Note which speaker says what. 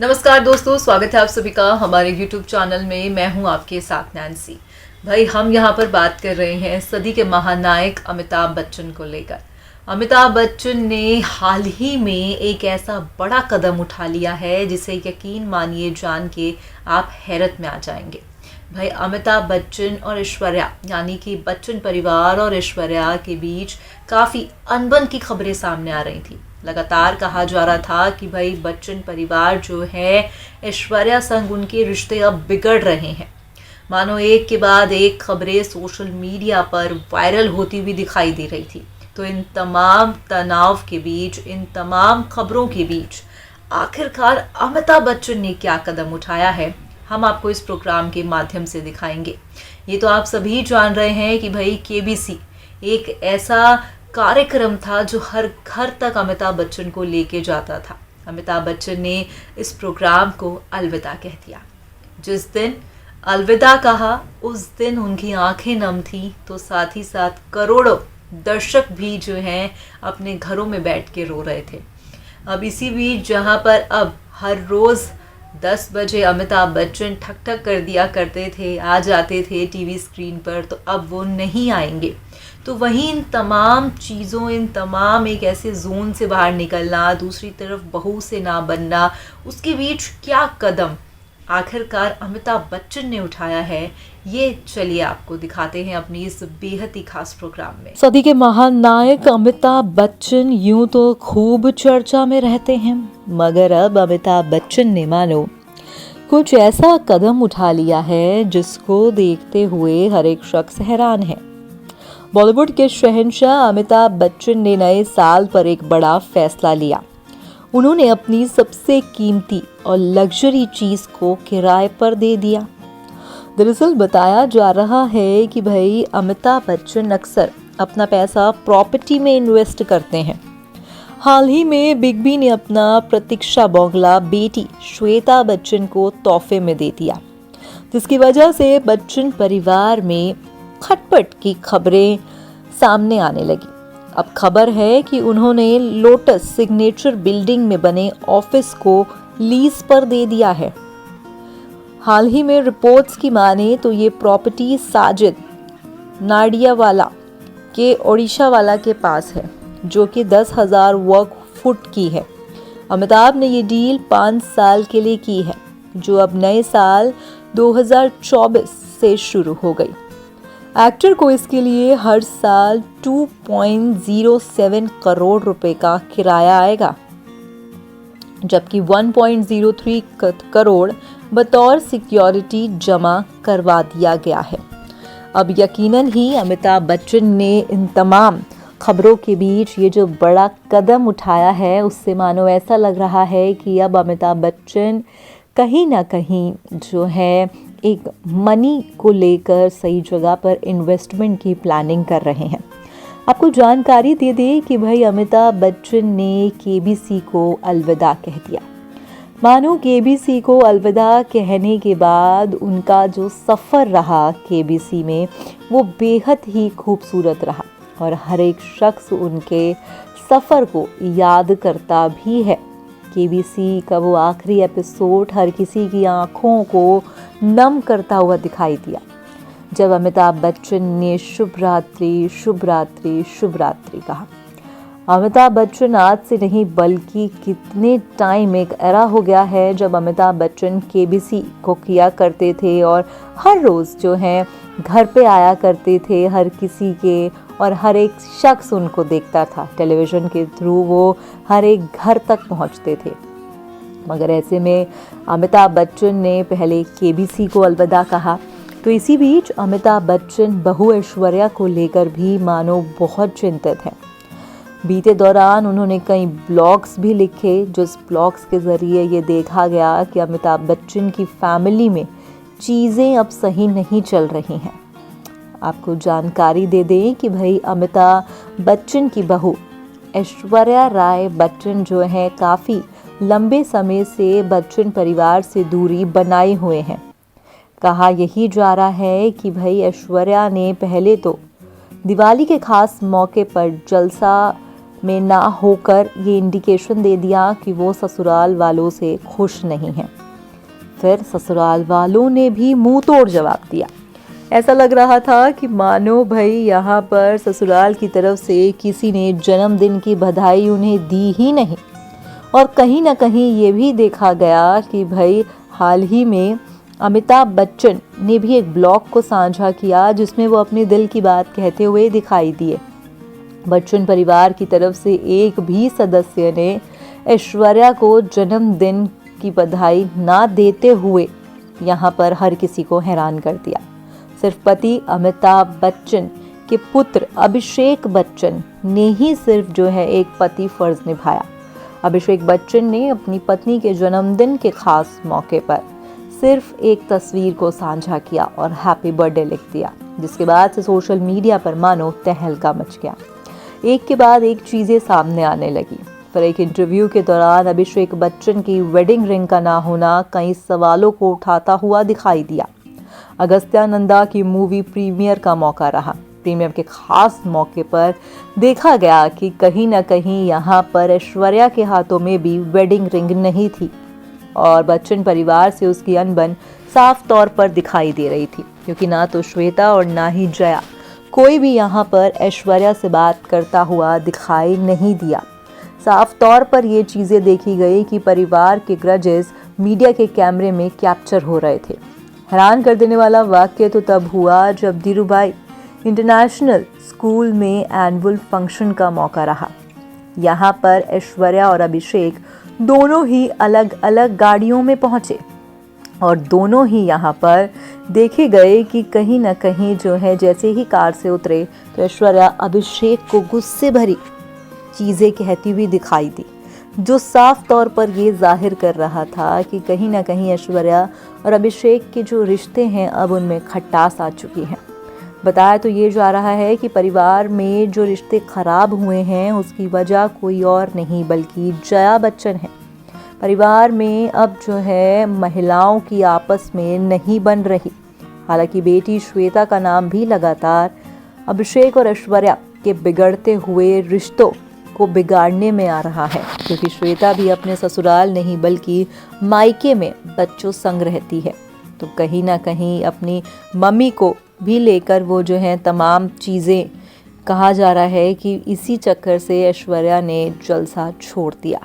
Speaker 1: नमस्कार दोस्तों, स्वागत है आप सभी का हमारे YouTube चैनल में। मैं हूं आपके साथ नैन्सी। भाई, हम यहां पर बात कर रहे हैं सदी के महानायक अमिताभ बच्चन को लेकर। अमिताभ बच्चन ने हाल ही में एक ऐसा बड़ा कदम उठा लिया है जिसे यकीन मानिए जान के आप हैरत में आ जाएंगे। भाई, अमिताभ बच्चन और ऐश्वर्या यानी कि बच्चन परिवार और ऐश्वर्या के बीच काफ़ी अनबन की खबरें सामने आ रही थी। लगातार कहा जा रहा था कि भाई बच्चन परिवार जो है ऐश्वर्या संग उनके रिश्ते अब बिगड़ रहे हैं। मानो एक के बाद एक खबरें सोशल मीडिया पर वायरल होती हुई दिखाई दे रही थी। तो इन तमाम तनाव के बीच, इन तमाम खबरों के बीच आखिरकार अमिताभ बच्चन ने क्या कदम उठाया है, हम आपको इस प्रोग्राम के माध्यम से दिखाएंगे। ये तो आप सभी जान रहे हैं कि भाई केबीसी एक ऐसा कार्यक्रम था जो हर घर तक अमिताभ बच्चन को लेके जाता था। अमिताभ बच्चन ने इस प्रोग्राम को अलविदा कह दिया। जिस दिन अलविदा कहा उस दिन उनकी आंखें नम थी, तो साथ ही साथ करोड़ों दर्शक भी जो हैं अपने घरों में बैठ के रो रहे थे। अब इसी बीच जहां पर अब हर रोज़ 10 बजे अमिताभ बच्चन ठक ठक कर दिया करते थे, आ जाते थे टीवी स्क्रीन पर, तो अब वो नहीं आएंगे। तो वहीं इन तमाम चीज़ों, इन तमाम एक ऐसे जोन से बाहर निकलना, दूसरी तरफ बहू से ना बनना, उसके बीच क्या कदम आखिरकार अमिताभ बच्चन ने उठाया है, ये चलिए आपको दिखाते हैं अपनी इस बेहद ही खास प्रोग्राम में।
Speaker 2: सदी के महानायक अमिताभ बच्चन यूं तो खूब चर्चा में रहते हैं, मगर अब अमिताभ बच्चन ने मानो कुछ ऐसा कदम उठा लिया है जिसको देखते हुए हर एक शख्स हैरान है। बॉलीवुड के शहंशाह अमिताभ बच्चन ने नए साल पर एक बड़ा फैसला लिया। उन्होंने अपनी सबसे कीमती और लग्जरी चीज को किराए पर दे दिया। दरअसल बताया जा रहा है कि भाई अमिताभ बच्चन अक्सर अपना पैसा प्रॉपर्टी में इन्वेस्ट करते हैं। हाल ही में बिग बी ने अपना प्रतीक्षा बंगला बेटी श्वेता बच्चन को तोहफे में दे दिया, जिसकी वजह से बच्चन परिवार में खटपट की खबरें सामने आने लगी। अब खबर है कि उन्होंने लोटस सिग्नेचर बिल्डिंग में बने ऑफिस को लीज पर दे दिया है। हाल ही में रिपोर्ट्स की माने तो ये प्रॉपर्टी साजिद नाडियावाला के ओडिशा वाला के पास है, जो कि 10,000 वर्ग फुट की है। अमिताभ ने ये डील 5 साल के लिए की है, जो अब नए साल 2024 से शुरू हो गई। एक्टर को इसके लिए हर साल 2.07 करोड़ रुपए का किराया आएगा, जबकि 1.03 करोड़ बतौर सिक्योरिटी जमा करवा दिया गया है। अब यकीनन ही अमिताभ बच्चन ने इन तमाम खबरों के बीच ये जो बड़ा कदम उठाया है, उससे मानो ऐसा लग रहा है कि अब अमिताभ बच्चन कहीं ना कहीं जो है एक मनी को लेकर सही जगह पर इन्वेस्टमेंट की प्लानिंग कर रहे हैं। आपको जानकारी दे दें कि भाई अमिताभ बच्चन ने केबीसी को अलविदा कह दिया। मानो केबीसी को अलविदा कहने के बाद उनका जो सफ़र रहा केबीसी में, वो बेहद ही खूबसूरत रहा और हर एक शख्स उनके सफ़र को याद करता भी है। केबीसी का वो आखिरी एपिसोड हर किसी की आंखों को नम करता हुआ दिखाई दिया, जब अमिताभ बच्चन ने शुभ रात्रि शुभ रात्रि शुभ रात्रि कहा। अमिताभ बच्चन आज से नहीं बल्कि कितने टाइम एक एरा हो गया है जब अमिताभ बच्चन केबीसी को किया करते थे और हर रोज़ जो है घर पे आया करते थे हर किसी के, और हर एक शख्स उनको देखता था। टेलीविज़न के थ्रू वो हर एक घर तक पहुंचते थे। मगर ऐसे में अमिताभ बच्चन ने पहले केबीसी को अलविदा कहा, तो इसी बीच अमिताभ बच्चन बहू ऐश्वर्या को लेकर भी मानो बहुत चिंतित हैं। बीते दौरान उन्होंने कई ब्लॉग्स भी लिखे, जिस ब्लॉग्स के ज़रिए ये देखा गया कि अमिताभ बच्चन की फैमिली में चीज़ें अब सही नहीं चल रही हैं। आपको जानकारी दे दें कि भाई अमिताभ बच्चन की बहू ऐश्वर्या राय बच्चन जो है काफ़ी लंबे समय से बच्चन परिवार से दूरी बनाए हुए हैं। कहा यही जा रहा है कि भाई ऐश्वर्या ने पहले तो दिवाली के खास मौके पर जलसा में ना होकर ये इंडिकेशन दे दिया कि वो ससुराल वालों से खुश नहीं हैं। फिर ससुराल वालों ने भी मुंह तोड़ जवाब दिया। ऐसा लग रहा था कि मानो भाई यहाँ पर ससुराल की तरफ से किसी ने जन्मदिन की बधाई उन्हें दी ही नहीं। और कहीं ना कहीं ये भी देखा गया कि भाई हाल ही में अमिताभ बच्चन ने भी एक ब्लॉग को साझा किया जिसमें वो अपने दिल की बात कहते हुए दिखाई दिए। बच्चन परिवार की तरफ से एक भी सदस्य ने ऐश्वर्या को जन्मदिन की बधाई ना देते हुए यहाँ पर हर किसी को हैरान कर दिया। सिर्फ पति अमिताभ बच्चन के पुत्र अभिषेक बच्चन ने ही सिर्फ जो है एक पति फर्ज निभाया। अभिषेक बच्चन ने अपनी पत्नी के जन्मदिन के खास मौके पर सिर्फ एक तस्वीर को साझा किया और हैप्पी बर्थडे लिख दिया, जिसके बाद से सोशल मीडिया पर मानो तहलका मच गया। एक के बाद एक चीज़ें सामने आने लगी। फिर एक इंटरव्यू के दौरान अभिषेक बच्चन की वेडिंग रिंग का ना होना कई सवालों को उठाता हुआ दिखाई दिया। अगस्त्या नंदा की मूवी प्रीमियर का मौका रहा। प्रीमियर के खास मौके पर देखा गया कि कहीं ना कहीं यहाँ पर ऐश्वर्या के हाथों में भी वेडिंग रिंग नहीं थी और बच्चन परिवार से उसकी अनबन साफ तौर पर दिखाई दे रही थी, क्योंकि ना तो श्वेता और ना ही जया कोई भी यहाँ पर ऐश्वर्या से बात करता हुआ दिखाई नहीं दिया। साफ तौर पर ये चीज़ें देखी गई कि परिवार के ग्रजेस मीडिया के कैमरे में कैप्चर हो रहे थे। हैरान कर देने वाला वाक्य तो तब हुआ जब धीरूभाई इंटरनेशनल स्कूल में एनुअल फंक्शन का मौका रहा। यहाँ पर ऐश्वर्या और अभिषेक दोनों ही अलग अलग गाड़ियों में पहुँचे और दोनों ही यहाँ पर देखे गए कि कहीं ना कहीं जो है जैसे ही कार से उतरे तो ऐश्वर्या अभिषेक को गुस्से भरी चीज़ें कहती हुई दिखाई दी, जो साफ तौर पर ये जाहिर कर रहा था कि कहीं ना कहीं ऐश्वर्या और अभिषेक के जो रिश्ते हैं अब उनमें खटास आ चुकी है। बताया तो ये जा रहा है कि परिवार में जो रिश्ते खराब हुए हैं उसकी वजह कोई और नहीं बल्कि जया बच्चन है। परिवार में अब जो है महिलाओं की आपस में नहीं बन रही। हालांकि बेटी श्वेता का नाम भी लगातार अभिषेक और ऐश्वर्या के बिगड़ते हुए रिश्तों को बिगाड़ने में आ रहा है, क्योंकि श्वेता भी अपने ससुराल नहीं बल्कि मायके में बच्चों संग रहती है। तो कहीं ना कहीं अपनी मम्मी को भी लेकर वो जो है तमाम चीज़ें कहा जा रहा है कि इसी चक्कर से ऐश्वर्या ने जलसा छोड़ दिया।